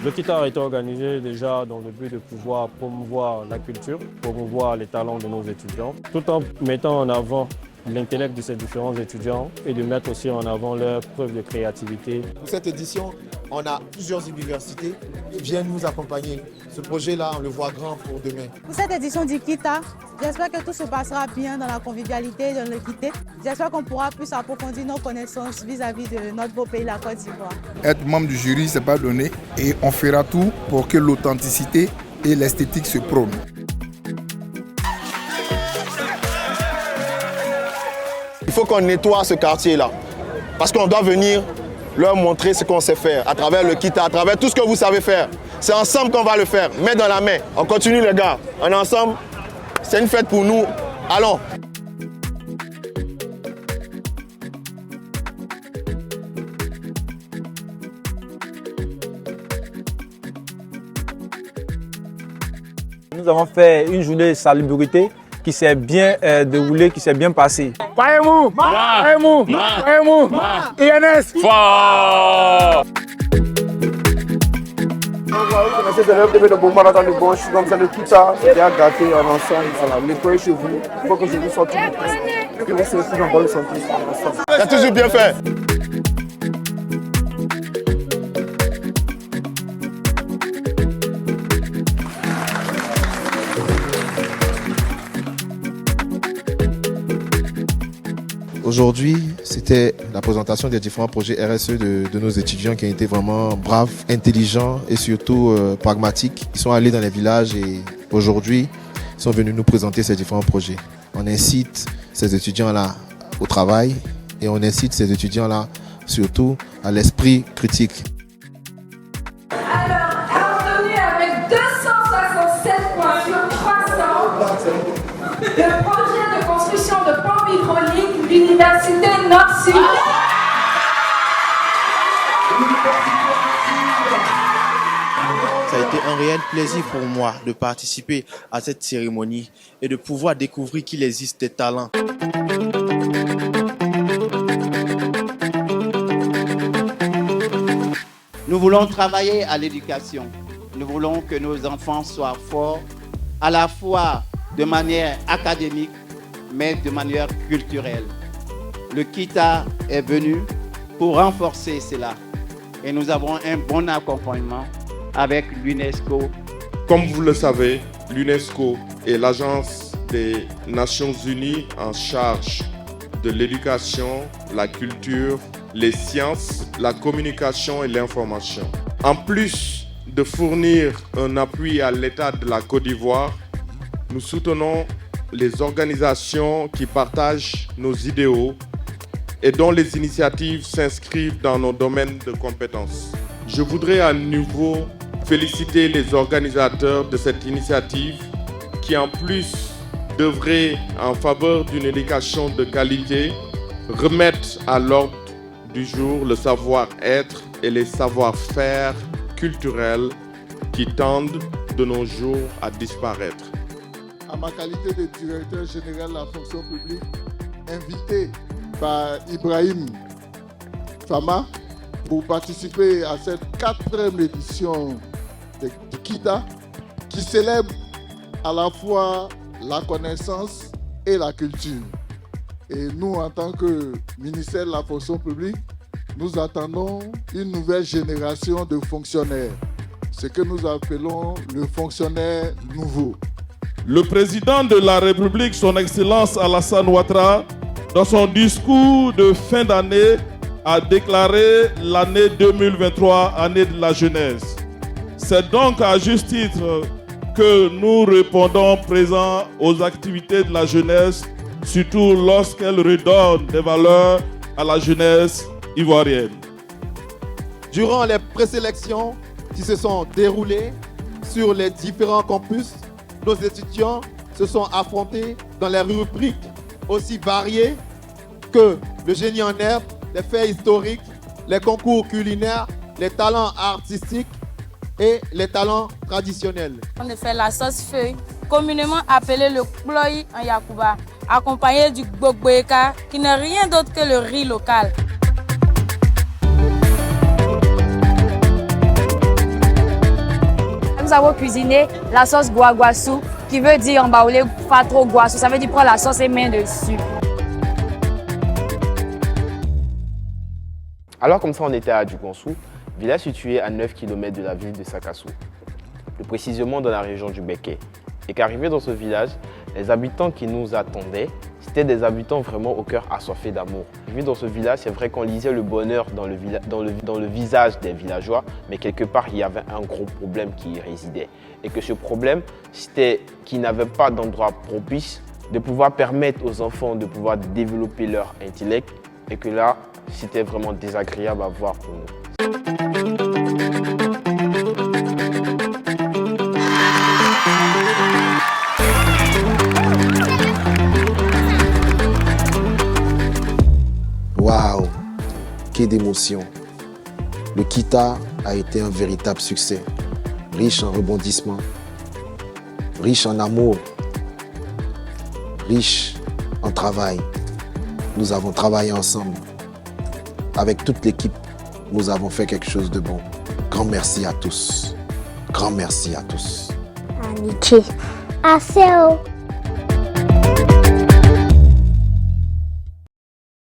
Le Kita a été organisé déjà dans le but de pouvoir promouvoir la culture, promouvoir les talents de nos étudiants, tout en mettant en avant l'intellect de ces différents étudiants et de mettre aussi en avant leurs preuves de créativité. Pour cette édition, on a plusieurs universités qui viennent nous accompagner. Ce projet-là, on le voit grand pour demain. Pour cette édition du Kita, j'espère que tout se passera bien dans la convivialité, dans l'équité. J'espère qu'on pourra plus approfondir nos connaissances vis-à-vis de notre beau pays, la Côte d'Ivoire. Être membre du jury, ce n'est pas donné et on fera tout pour que l'authenticité et l'esthétique se prônent. Il faut qu'on nettoie ce quartier-là, parce qu'on doit venir leur montrer ce qu'on sait faire, à travers le Kita, à travers tout ce que vous savez faire. C'est ensemble qu'on va le faire, main dans la main. On continue les gars, on est ensemble, c'est une fête pour nous. Allons. Nous avons fait une journée de salubrité qui s'est bien déroulée, qui s'est bien passée. Paemou, INS. Vous connaissez de bon marathon de bon, je suis comme ça de tout ça, bien gâté en ensemble, voilà, nettoyez chez vous, il faut que je vous sorte tout, que vous soyez en bonne santé. C'est toujours bien fait. Aujourd'hui, c'était la présentation des différents projets RSE de nos étudiants qui ont été vraiment braves, intelligents et surtout pragmatiques. Ils sont allés dans les villages et aujourd'hui, ils sont venus nous présenter ces différents projets. On incite ces étudiants-là au travail et on incite ces étudiants-là surtout à l'esprit critique. Alors, obtenu avec 267 points sur 300, le projet de construction de pompes hydrauliques d'Université Nord-Sud. Ça a été un réel plaisir pour moi de participer à cette cérémonie et de pouvoir découvrir qu'il existe des talents. Nous voulons travailler à l'éducation. Nous voulons que nos enfants soient forts, à la fois de manière académique, mais de manière culturelle. Le Kita est venu pour renforcer cela. Et nous avons un bon accompagnement avec l'UNESCO. Comme vous le savez, l'UNESCO est l'agence des Nations Unies en charge de l'éducation, la culture, les sciences, la communication et l'information. En plus de fournir un appui à l'État de la Côte d'Ivoire, nous soutenons les organisations qui partagent nos idéaux et dont les initiatives s'inscrivent dans nos domaines de compétences. Je voudrais à nouveau féliciter les organisateurs de cette initiative qui, en plus d'œuvrer en faveur d'une éducation de qualité, remettent à l'ordre du jour le savoir-être et les savoir-faire culturels qui tendent de nos jours à disparaître. En ma qualité de directeur général de la fonction publique, invité par Ibrahim Fama pour participer à cette 4e édition de Kita qui célèbre à la fois la connaissance et la culture. Et nous, en tant que ministère de la fonction publique, nous attendons une nouvelle génération de fonctionnaires, ce que nous appelons le fonctionnaire nouveau. Le président de la République, son Excellence Alassane Ouattara, dans son discours de fin d'année, a déclaré l'année 2023 année de la jeunesse. C'est donc à juste titre que nous répondons présents aux activités de la jeunesse, surtout lorsqu'elle redonne des valeurs à la jeunesse ivoirienne. Durant les présélections qui se sont déroulées sur les différents campus, nos étudiants se sont affrontés dans les rubriques aussi variées que le génie en herbe, les faits historiques, les concours culinaires, les talents artistiques et les talents traditionnels. On a fait la sauce feuille, communément appelée le ploy en Yakuba, accompagné du gbogboeka, qui n'est rien d'autre que le riz local. nous avons cuisiné la sauce guaguasu, qui veut dire en baoulé fatro guasu. Ça veut dire prendre la sauce et mettre dessus. Alors comme ça, on était à Duguansou, village situé à 9 km de la ville de Sakassou, plus précisément dans la région du Béké. Et qu'arrivé dans ce village, les habitants qui nous attendaient, c'était des habitants vraiment au cœur assoiffés d'amour. Arrivé dans ce village, c'est vrai qu'on lisait le bonheur dans le visage des villageois, mais quelque part, il y avait un gros problème qui y résidait. Et que ce problème, c'était qu'ils n'avaient pas d'endroit propice de pouvoir permettre aux enfants de pouvoir développer leur intellect, et que là, c'était vraiment désagréable à voir pour nous. Waouh, quelle d'émotion. Le Kita a été un véritable succès, riche en rebondissements, riche en amour, riche en travail. Nous avons travaillé ensemble. Avec toute l'équipe, nous avons fait quelque chose de bon. Grand merci à tous. Grand merci à tous. Amitié. Assez haut.